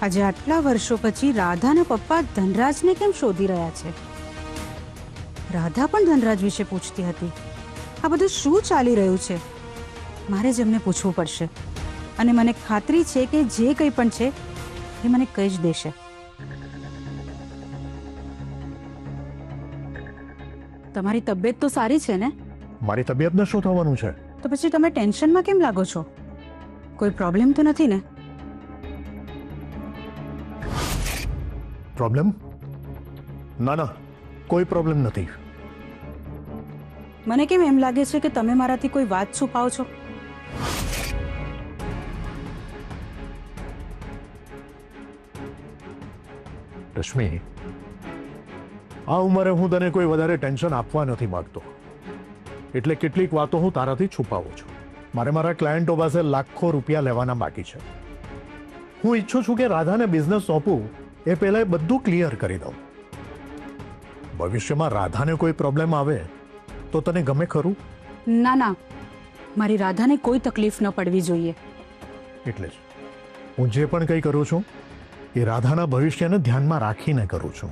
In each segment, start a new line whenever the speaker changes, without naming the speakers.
આજે આટલા વર્ષો પછી રાધાના પપ્પા ધનરાજને કેમ શોધી રહ્યા છે? રાધા પણ ધનરાજ વિશે પૂછતી હતી. આ બધું શું ચાલી રહ્યું છે? મારે જ એમને પૂછવું પડશે અને મને ખાતરી છે કે જે કંઈ પણ છે એ મને કહી જ દેશે. તમારી તબિયત તો સારી છે ને?
મારી તબિયતને શું થવાનું છે?
તો પછી તમે ટેન્શનમાં કેમ લાગો છો? કોઈ પ્રોબ્લેમ તો નથી ને?
પ્રોબ્લેમ? ના ના, કોઈ પ્રોબ્લેમ નથી.
મને કેમ એમ લાગે છે કે તમે મારાથી કોઈ વાત છુપાવો છો?
રશ્મિ, આ ઉંમરે હું તને કોઈ વધારે ટેન્શન આપવા નથી માંગતો, એટલે કેટલીક વાતો હું તારાથી છુપાવું છું. મારે મારા ક્લાયન્ટો પાસે લાખો રૂપિયા લેવાના બાકી છે. હું ઈચ્છું છું કે રાધાને બિઝનેસ સોંપું એ પહેલા એ બધું ક્લિયર કરી દઉં. ભવિષ્યમાં રાધાને કોઈ પ્રોબ્લેમ આવે તો તને ગમે ખરું?
ના ના, મારી રાધાને કોઈ તકલીફ ન પડવી જોઈએ.
એટલે જ હું જે પણ કંઈ કરું છું એ રાધાના ભવિષ્યને ધ્યાનમાં રાખીને કરું છું.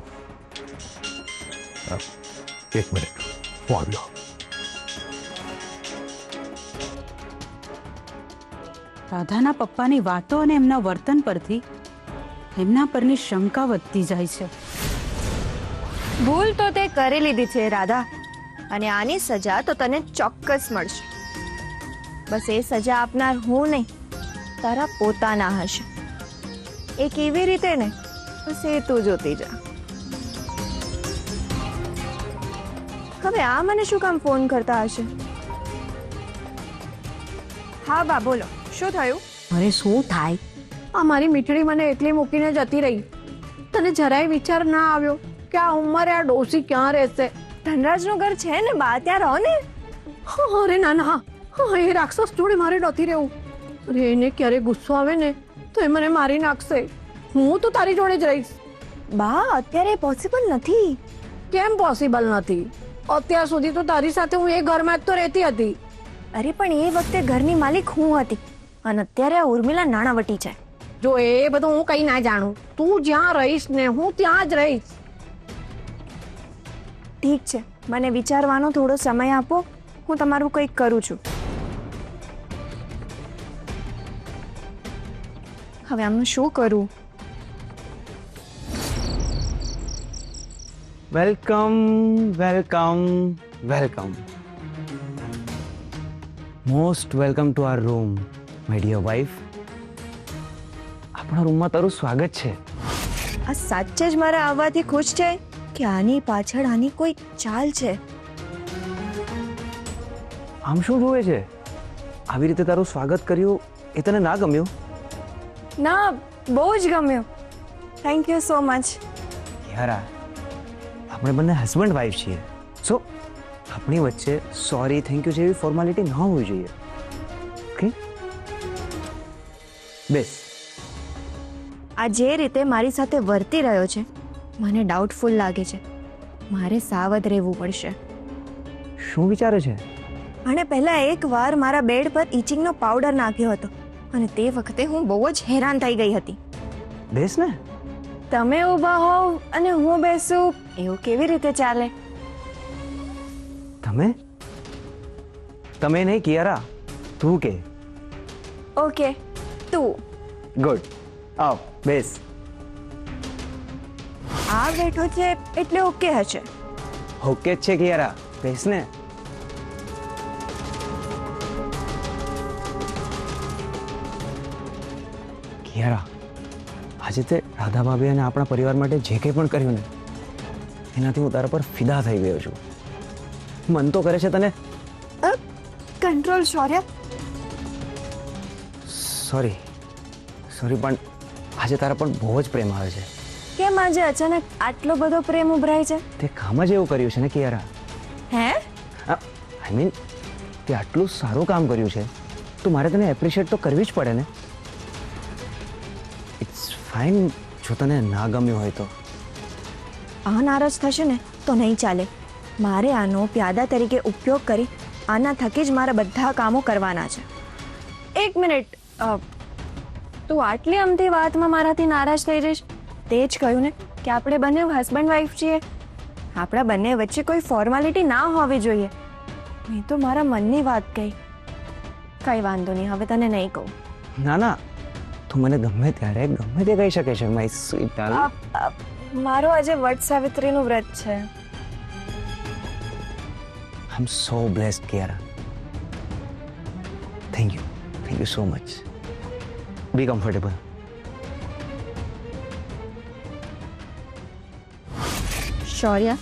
એક મિનિટ, હું આવ્યો.
રાધાના પપ્પાની વાતો અને એમના વર્તન પરથી એમના પરની શંકા વધતી જાય છે.
ભૂલ તો તે કરી લીધી છે રાધા, અને આની સજા તો તને ચોક્કસ મળશે. બસ એ સજા આપનાર હું નહીં, તારા પોતાના હશે. એ કેવી રીતે ને, બસ એ તું જોતી જા. હવે આ મને શું કામ ફોન કરતા હશે? હા બા, બોલો, શું થયું?
અરે શું થાય? આ મારી મીઠડી મને એટલી મૂકીને જતી રહી. તને જરાય વિચાર ના આવ્યો કે આ ઉંમરે આ ડોસી ક્યાં રહેશે?
ધનરાજનું ઘર છે ને બા, ત્યાં રહો ને.
અરે ના ના, એ રાક્ષસ જોડે મારે નથી રહેવું. અરે એને ક્યારે ગુસ્સો આવે ને તો એ મને મારી નાખશે. હું તો તારી જોડે જ રહીશ.
બા, અત્યારે પોસિબલ નથી.
કેમ પોસિબલ નથી? અત્યાર સુધી તો તારી સાથે હું એ ઘરમાં જ તો રહેતી હતી.
અરે પણ એ વખતે ઘરની માલિક હું હતી, અને અત્યારે આ ઉર્મિલા નાણાવટી છે.
જો એ બધું હું કઈ ના જાણું. તું જ્યાં રહીશ ને હું ત્યાં જ રહીશ.
ઠીક છે, મને વિચારવાનો થોડો સમય આપો. હું તમારું કંઈક કરું છું. હવે આમનું શું કરું?
Welcome welcome welcome, most welcome to our room my dear wife. આપણા રૂમમાં તારું સ્વાગત છે.
આ સાચે જ મારા આવવાથી ખુશ છે કે આની પાછળ આની કોઈ ચાલ છે?
આમ શું જોવે છે? આવી રીતે તારું સ્વાગત કર્યું એ તને ના ગમ્યું?
ના, બહુ જ ગમ્યો. Thank you so much.
યારા, આપણે બંને હસબન્ડ વાઈફ છીએ, સો આપણી વચ્ચે સોરી થેન્ક યુ જેવી ફોર્માલિટી ન હોવી જોઈએ. ઓકે, બેસ.
આ જે રીતે મારી સાથે વર્તી રહ્યો છે મને ડાઉટફુલ લાગે છે. મારે સાવધ રહેવું પડશે.
શું વિચારે છે?
આણે પહેલા એકવાર મારા બેડ પર ઇચિંગનો પાવડર નાખ્યો હતો, અને તે વખતે હું બહુ જ હેરાન થઈ ગઈ હતી.
બેસ ને.
તમે ઊભા હોવ અને હું બેસું, એવું કેવી રીતે ચાલે?
તમે નહીં કિયારા, તું કે.
ઓકે, તું.
ગુડ, આવ બેસ.
આ બેઠો છે એટલે ઓકે હશે.
ઓકે જ છે કિયારા, બેસ ને. કિયારા, આજે તે રાધા ભાભી અને આપણા પરિવાર માટે જે કંઈ પણ કર્યું ને એનાથી હું તારા પર ફિદા થઈ ગયો છું. મન તો કરે છે તને.
કંટ્રોલ શૌર્ય.
સોરી પણ આજે તારા પર બહુ જ પ્રેમ આવે છે.
કેમ આજે અચાનક આટલો બધો પ્રેમ ઉભરાય છે?
તે કામ જ એવું કર્યું છે ને કિયારા.
હે?
આઈ મીન, તે આટલું સારું કામ કર્યું છે તો મારે તને એપ્રિશિએટ તો કરવી જ પડે ને. ઇટ્સ ફાઇન જો તને ના ગમ્યું હોય તો.
આ નારાજ થશે ને તો નહીં ચાલે. મારે આનો પ્યાદા તરીકે ઉપયોગ કરી આના થકી જ મારા બધા કામો કરવાના છે. એક મિનિટ, તું આટલી અમથી વાતમાં મારાથી નારાજ થઈ જઈશ? તે જ કહ્યું ને કે આપણે બંને હસબન્ડ વાઈફ છીએ. આપણા બંને વચ્ચે કોઈ ફોર્માલિટી ના હોવી જોઈએ. મેં તો મારા મનની વાત કહી. કઈ વાંધો નહીં, હવે તને નહીં કહું.
ના ના, તું મને ગમે ત્યારે ગમે તે કહી શકે છે માય સ્વીટ ડાર્લિંગ.
મારો આજે વટ સાવિત્રીનું વ્રત છે.
I am so blessed Kiara. Thank you so much. Be comfortable.
Shaurya,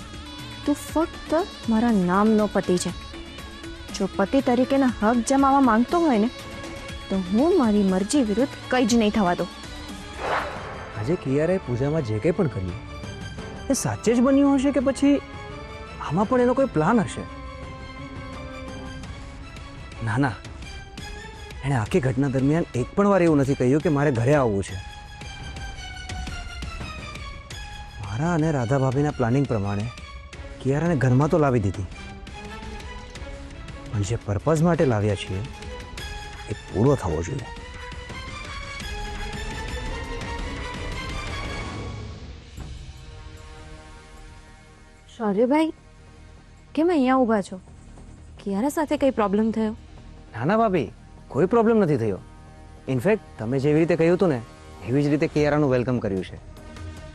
તું ફક્ત મારા નામનો પતિ છે. જો પતિ તરીકેના હક જમાવવા માંગતો હોય ને તો હું મારી મરજી વિરુદ્ધ કંઈ જ નહીં થવા દઉં.
આજે કિયારાએ પૂજામાં જે કંઈ પણ કર્યું એ સાચે જ બન્યું હશે કે પછી આમાં પણ એનો કોઈ પ્લાન હશે? ના ના, એણે આખી ઘટના દરમિયાન એક પણ વાર એવું નથી કહ્યું કે મારે ઘરે આવવું છે. મારા અને રાધા ભાભીના પ્લાનિંગ પ્રમાણે કિયારાને ઘરમાં તો લાવી દીધી, પણ જે પર્પઝ માટે લાવ્યા છીએ એ પૂરો થવો જોઈએ.
શૌર્યભાઈ, કેમ અહીંયા ઊભા છો? કિયારા સાથે કઈ પ્રોબ્લેમ થયો?
ના ના ભાભી, કોઈ પ્રોબ્લેમ નથી થયો. ઇનફેક્ટ તમે જેવી રીતે કહ્યું હતું ને એવી જ રીતે કિયારાનું વેલકમ કર્યું છે.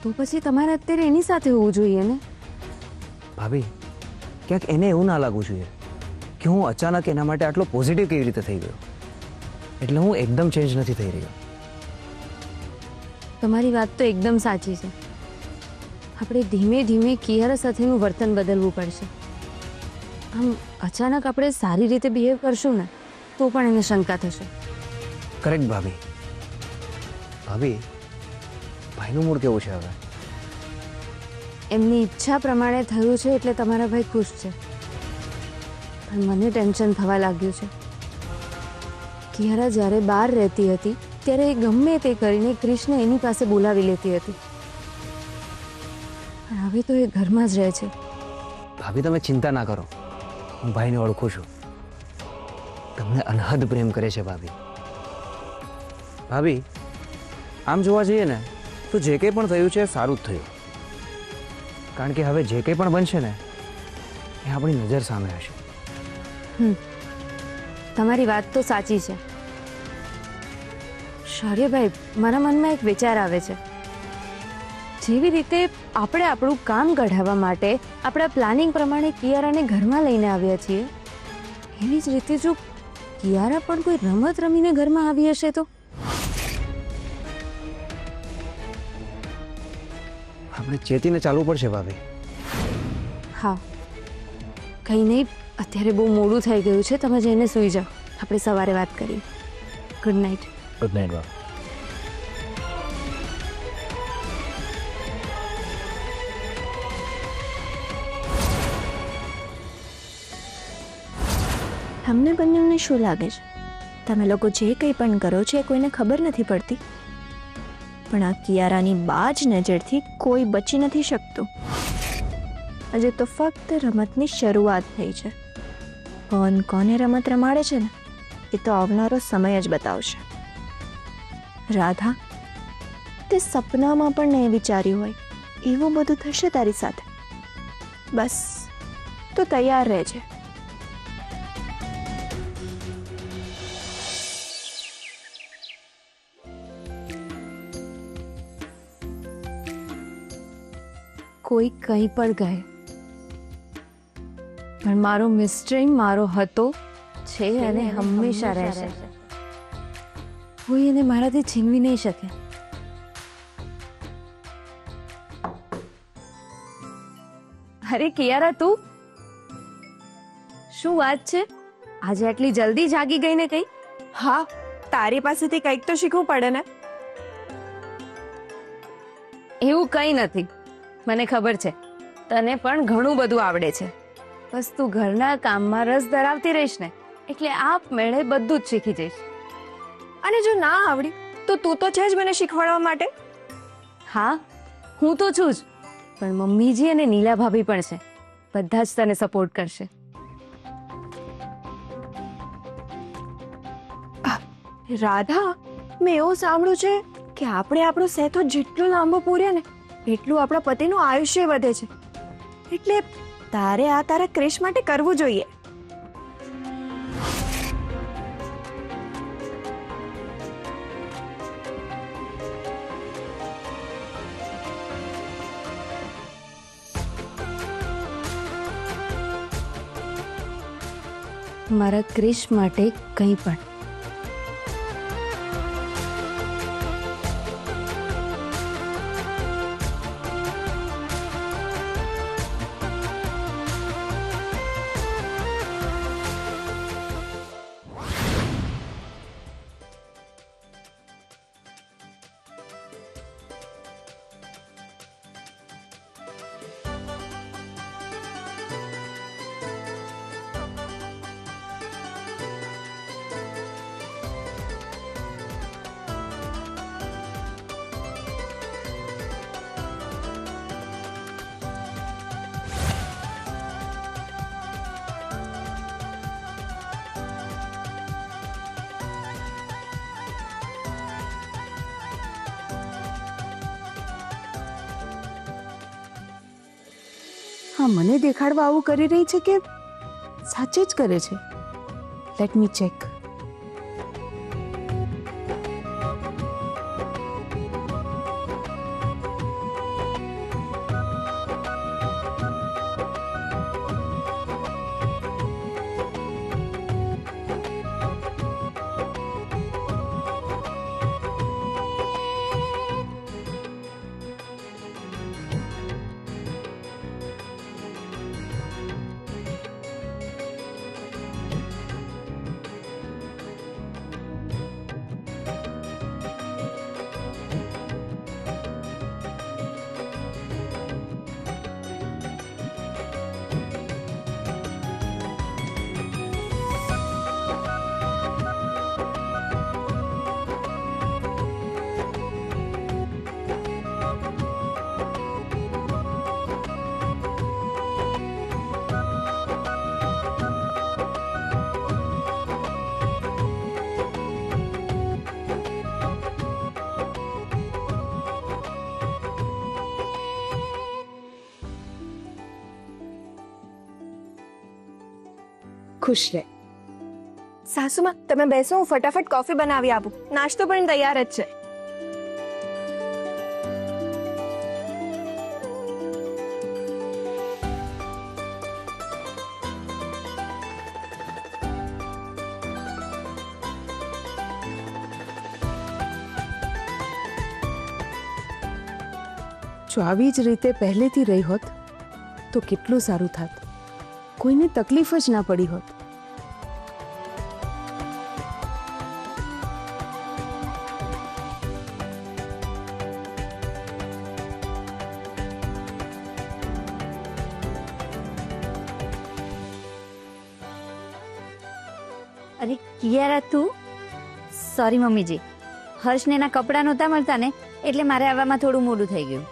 તો પછી તમારે અત્યારે એની સાથે હોવું જોઈએ ને?
ભાભી, ક્યાંક એને એવું ના લાગવું જોઈએ કે હું અચાનક એના માટે આટલો પોઝિટિવ કેવી રીતે થઈ ગયો. એટલે હું એકદમ ચેન્જ નથી થઈ રહ્યો.
તમારી વાત તો એકદમ સાચી છે. આપણે ધીમે ધીમે કિયારા સાથેનું વર્તન બદલવું પડશે. આમ અચાનક આપણે સારી રીતે બિહેવ કરશું ને તો પણ એને શંકા થશે.
કરેક્ટ ભાભી. ભાભી, ભાઈનું મૂડ કેવું છે હવે?
એમની ઈચ્છા પ્રમાણે થયું છે એટલે તમારા ભાઈ ખુશ છે. પણ મને ટેન્શન થવા લાગ્યું છે. કિયારા જ્યારે બહાર રહેતી હતી ત્યારે એ ગમે તે કરીને ક્રિશને એની પાસે બોલાવી લેતી હતી, પણ હવે તો એ ઘરમાં જ રહે છે.
ભાભી તમે ચિંતા ના કરો, હું ભાઈને ઓળખું છું. તમને અનહદ પ્રેમ કરે છે ભાભી. ભાભી, આમ જોવા જઈએ ને તો જે કંઈ પણ થયું છે એ સારું જ થયું. કારણ કે હવે જે કંઈ પણ બનશે ને એ આપણી નજર સામે હશે.
તમારી વાત તો સાચી છે. શૌર્યભાઈ, મારા મનમાં એક વિચાર આવે છે. જેવી રીતે આપણે આપણું કામ કઢાવવા માટે આપણા પ્લાનિંગ પ્રમાણે કિયારાને ઘરમાં લઈને આવ્યા છીએ, એવી જ રીતે જો કિયારા પણ કોઈ રમત રમીને ઘરમાં આવી હશે તો?
આપણે ચેતીને ચાલવું પડશે ભાભી.
હા, કંઈ નહીં, અત્યારે બહુ મોડું થઈ ગયું છે. તમે જઈને સૂઈ જાઓ, આપણે સવારે વાત કરીએ. Good night.
ગુડ નાઇટ બા.
તમને બંનેને શું લાગે છે? તમે લોકો જે કંઈ પણ કરો છો એ કોઈને ખબર નથી પડતી, પણ આ કિયારાની બાજ નજરથી કોઈ બચી નથી શકતું. હજુ તો ફક્ત રમતની શરૂઆત થઈ છે. કોણ કોને રમત રમાડે છે ને એ તો આવનારો સમય જ બતાવશે. રાધા, તે સપનામાં પણ નહીં વિચાર્યું હોય એવું બધું થશે તારી સાથે. બસ તો તૈયાર રહેજે. કોઈ કંઈ પણ કહે, પણ મારો મિસ્ટ્રી મારો હતો છે અને હંમેશા રહેશે. કોઈ એને મારાથી છીનવી નહીં શકે. અરે કિયારા, તું શું વાત છે? આજે આટલી જલ્દી જાગી ગઈ ને કઈ?
હા, તારી પાસેથી કંઈક તો શીખવું પડે ને.
એવું કંઈ નથી. મને ખબર છે તને પણ ઘણું બધું આવડે છે. બસ તું ઘરના કામમાં રસ ધરાવતી રહીશ ને એટલે આપમેળે બધું જ શીખી જઈશ.
અને જો ના આવડી તો તું તો છે જ મને શીખવાડવા માટે.
હા, હું તો છું જ, પણ મમ્મીજી અને નીલા ભાભી પણ છે. બધા જ તને સપોર્ટ કરશે.
રાધા, મેં એવું સાંભળ્યું છે કે આપણે આપણો સહેતો જેટલો લાંબો પૂરીએ ને એટલું આપણા પતિનું આયુષ્ય વધે છે. એટલે તારે આ તારા ક્રિશ માટે કરવું જોઈએ. મારા ક્રિશ માટે કંઈ પણ.
હા, મને દેખાડવા આવું કરી રહી છે કે સાચે જ કરે છે? Let me check. ખુશ રહે.
સાસુમાં તમે બેસો, હું ફટાફટ કોફી બનાવી આપું. નાસ્તો પણ તૈયાર જ છે.
જો આવી જ રીતે પહેલેથી રહી હોત તો કેટલું સારું થાત. કોઈને તકલીફ જ ના પડી હોત.
અરે કિયારા, તું? સોરી મમ્મીજી, હર્ષને એના કપડાં નહોતા મળતા ને એટલે મારે આવવામાં થોડું મોડું થઈ ગયું.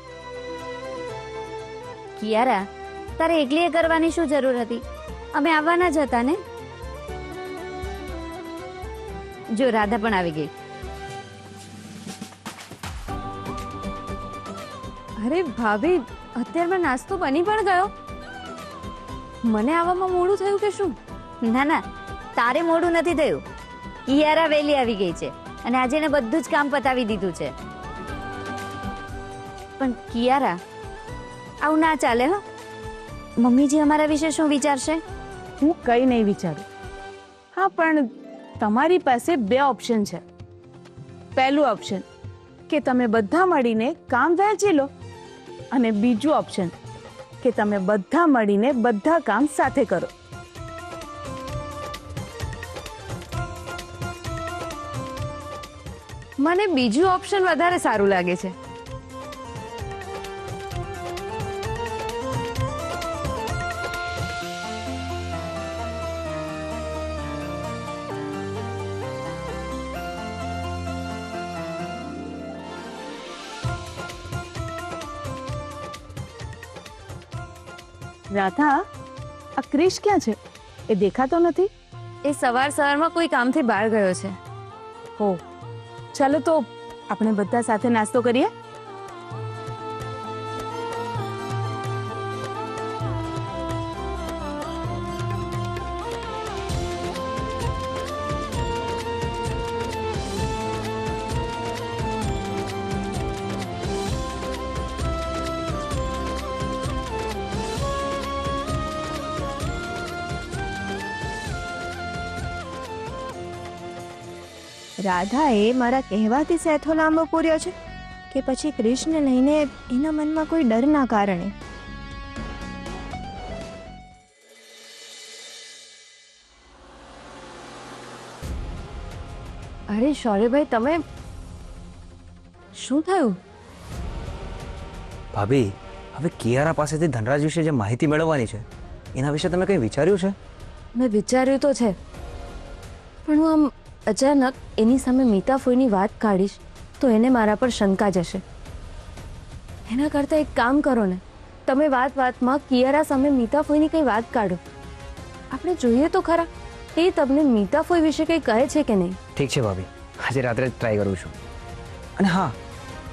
કિયારા, તારે એકલીએ કરવાની શું જરૂર હતી? અમે આવવાના જ હતા ને. જો રાધા પણ આવી ગઈ.
અરે ભાભી, અત્યારમાં નાસ્તો બની પણ ગયો. મને આવવામાં મોડું થયું કે શું?
ના ના, તારે મોડું નથી થયું. કિયારા વહેલી આવી ગઈ છે અને આજે એને બધું જ કામ પતાવી દીધું છે. પણ કિયારા, આવું ના ચાલે હો. મમ્મીજી અમારા વિશે શું વિચારશે?
હું કંઈ નહીં વિચારું. હા, પણ તમારી પાસે બે ઓપ્શન છે. પહેલું ઓપ્શન કે તમે બધા મળીને કામ વહેંચી લો, અને બીજું ઓપ્શન કે તમે બધા મળીને બધા કામ સાથે કરો.
મને બીજું ઓપ્શન વધારે સારું લાગે છે.
રાધા, આ ક્રિશ ક્યાં છે? એ દેખાતો નથી.
એ સવારમાં કોઈ કામથી બહાર ગયો છે.
હો, ચાલો તો આપણે બધા સાથે નાસ્તો કરીએ.
રાધાએ મારા કહેવાથી સેથો લાંબો પૂર્યો છે કે પછી કૃષ્ણ લઈને એના મનમાં કોઈ ડરના કારણે?
અરે શૌર્યભાઈ, તમે શું થયું?
ભાભી, હવે કિયારા પાસેથી ધનરાજ વિશે જે માહિતી મેળવવાની છે એના વિશે તમે કંઈ વિચાર્યું છે?
મેં વિચાર્યું તો છે, પણ હું આમ અચાનક એની સામે મીતા ફોઈની વાત કાઢીશ તો એને મારા પર શંકા જશે. એના કરતાં એક કામ કરો ને, તમે વાતમાં કિયારા સામે મીતા ફોઈની કંઈ વાત કાઢો. આપણે જોઈએ તો ખરા એ તમને મીતા ફોઈ વિશે કંઈ કહે છે કે નહીં.
ઠીક છે ભાભી, આજે રાત્રે જ ટ્રાય કરું છું. અને હા,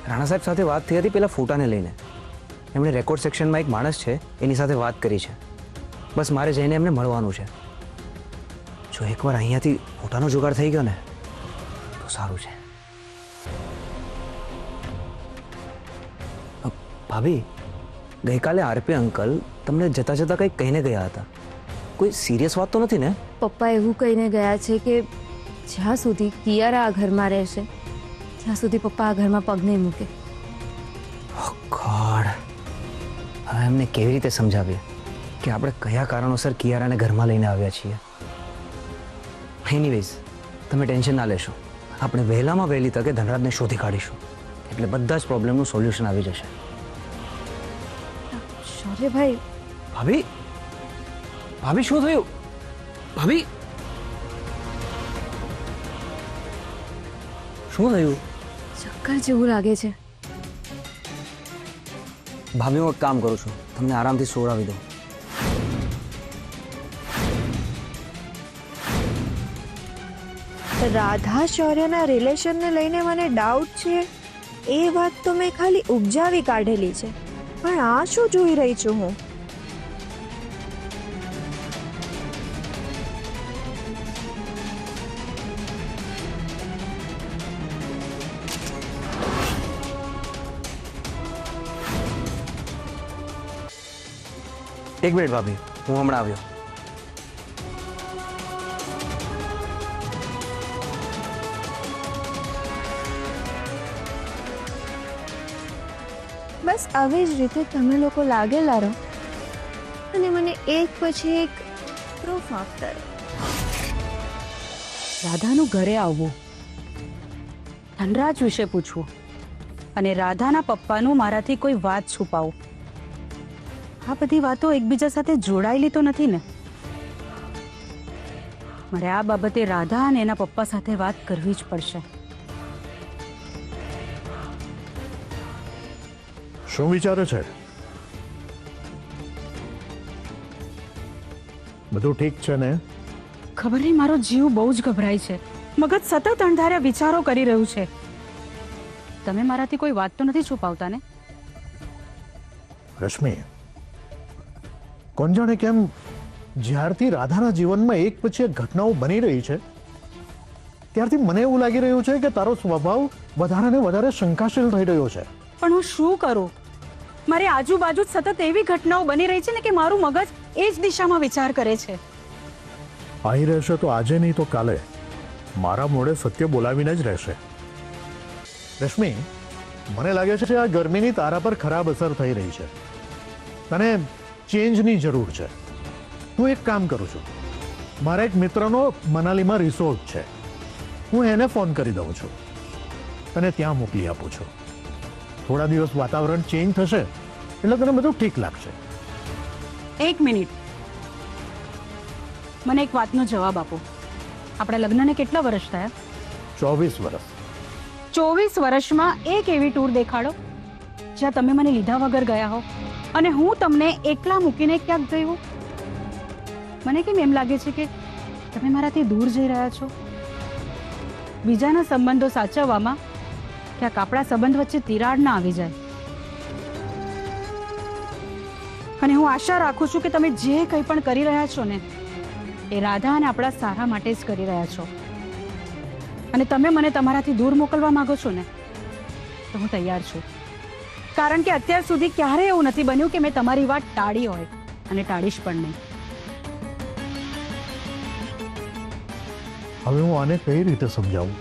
રાણા સાહેબ સાથે વાત થઈ હતી પેલા ફોટાને લઈને. એમણે રેકોર્ડ સેક્શનમાં એક માણસ છે એની સાથે વાત કરી છે. બસ મારે જઈને એમને મળવાનું છે. જો એકવાર અહીંયાથી ફોટાનો જુગાડ થઈ ગયો ને તો સારું છે. ભાભી, ગઈકાલે આરપી અંકલ તમને જતા જતા કંઈક કહીને ગયા હતા. કોઈ સિરિયસ વાત તો નથી ને?
પપ્પા એવું કહીને ગયા છે કે જ્યાં સુધી કિયારા આ ઘરમાં રહેશે ત્યાં સુધી પપ્પા આ ઘરમાં પગ નહીં મૂકે.
ગોડ, હવે એમને કેવી રીતે સમજાવીએ કે આપણે કયા કારણોસર કિયારાને ઘરમાં લઈને આવ્યા છીએ? એનીવેઝ, તમે ટેન્શન ના લેશો. આપણે વહેલામાં વહેલી તકે ધનરાજને શોધી કાઢીશું એટલે બધા જ પ્રોબ્લેમનું સોલ્યુશન આવી જશે.
શૌર્યભાઈ,
ભાભી, ભાભી શું થયું? ભાભી, શું થયું?
ચક્કર જેવું લાગે છે.
ભાભી, હું એક કામ કરું છું, તમને આરામથી સોડાવી દઉં.
રાધા શૌર્યના રિલેશનને લઈને મને ડાઉટ છે એ વાત તો મેં ખાલી ઉપજાવી કાઢેલી છે, પણ આ શું જોઈ રહી છું હું?
એક મિનિટ ભાભી, હું હમણાં આવ્યો.
બસ આવી જ રીતે તમે લોકો લાગેલા રહો અને મને એક પછી એક પ્રૂફ આપતા રહો.
રાધાનું ઘરે આવવું, ધનરાજ વિશે પૂછવું અને રાધાના પપ્પાનું મારાથી કોઈ વાત છુપાવું, આ બધી વાતો એકબીજા સાથે જોડાયેલી તો નથી ને? મારે આ બાબતે રાધા અને એના પપ્પા સાથે વાત કરવી જ પડશે.
શું વિચારે છે? બધું ઠીક છે ને?
ખબર નહીં, મારો જીવ બહુ જ ગભરાય છે. મગજ સતત અણધાર્યા વિચારો કરી રહ્યું છે. તમે મારાથી કોઈ વાત તો નથી છુપાવતા ને?
રશ્મિ, કોણ જાણે કેમ જ્યારથી રાધાના જીવનમાં એક પછી એક ઘટનાઓ બની રહી છે ત્યારથી મને એવું લાગી રહ્યું છે કે તારો સ્વભાવ વધારે ને વધારે શંકાશીલ થઈ રહ્યો છે.
પણ હું શું કરું? મારી આજુબાજુ જ સતત એવી ઘટનાઓ બની રહી છે ને કે મારું મગજ એ જ દિશામાં વિચાર કરે છે.
અહીં રહેશે તો આજે નહીં તો કાલે મારા મોઢે સત્ય બોલાવીને જ રહેશે. રશ્મિ, મને લાગે છે કે આ ગરમીની તારા પર ખરાબ અસર થઈ રહી છે. તને ચેન્જની જરૂર છે. હું એક કામ કરું છું, મારા એક મિત્રનો મનાલીમાં રિસોર્ટ છે, હું એને ફોન કરી દઉં છું અને ત્યાં મોકલી આપું છું. થોડા દિવસ વાતાવરણ ચેન્જ થશે એટલે તને બધું ઠીક લાગશે.
એક મિનિટ, મને એક વાતનો જવાબ આપો. આપણા લગ્નને કેટલા વર્ષ થયા?
24 વર્ષ.
24 વર્ષમાં એક એવી ટૂર દેખાડો જ્યાં તમે મને લીધા વગર ગયા હો અને હું તમને એકલા મૂકીને ક્યાંક ગઈ હોઉં. મને કેમ એમ લાગે છે કે તમે મારાથી દૂર જઈ રહ્યા છો? બીજાના સંબંધો સાચવવામાં ક્યાંક આપણા સંબંધ વચ્ચે તિરાડ ના આવી જાય. અને હું આશા રાખું છું કે તમે જે કંઈ પણ કરી રહ્યા છો ને એ રાધા અને આપણા સારા માટે જ કરી રહ્યા છો. અને તમે મને તમારાથી દૂર મોકલવા માંગો છો ને તો હું તૈયાર છું. કારણ કે અત્યાર સુધી ક્યારેય એવું નથી બન્યું કે મેં તમારી વાત ટાળી હોય, અને ટાળીશ પણ નહીં.
હવે હું આને કઈ રીતે સમજાવું?